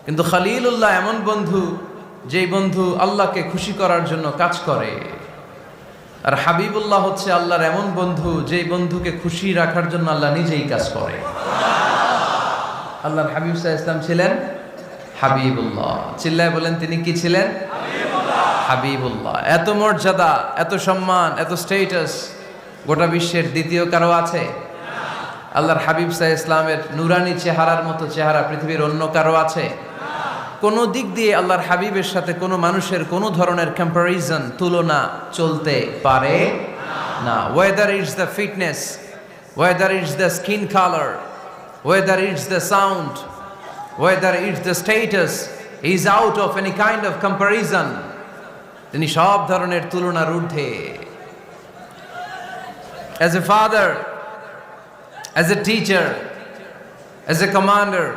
কিন্তু খলিলুল্লাহ এমন বন্ধু, যেই বন্ধু আল্লাহকে খুশি করার জন্য কাজ করে। আর হাবিবুল্লাহ হচ্ছে আল্লাহর এমন বন্ধু, যেই বন্ধুকে খুশি রাখার জন্য আল্লাহ নিজেই কাজ করে। আল্লাহর হাবিব সাল্লাল্লাহু আলাইহি ওয়াসাল্লাম ছিলেন হাবিবুল্লাহ। চিল্লায় বলেন, তিনি কি ছিলেন? হাবিবুল্লাহ। এত মর্যাদা, এত সম্মান, এত স্টেটাস গোটা বিশ্বের দ্বিতীয় কারো আছে? আল্লাহর হাবিব সাল্লাল্লাহু আলাইহি ওয়াসাল্লামের নুরানি চেহারার মতো চেহারা পৃথিবীর অন্য কারো আছে? কোন দিক দিয়ে আল্লাহর হাবিবের সাথে কোনো মানুষের কোনো ধরনের কম্প্যারিজন, তুলনা চলতে পারে না। Whether it's the fitness, whether it's the skin colour, whether it's the sound, whether it's the status, is out of any kind of comparison. তিনি সব ধরনের তুলনার ঊর্ধ্বে। As a father, as a teacher, as a commander,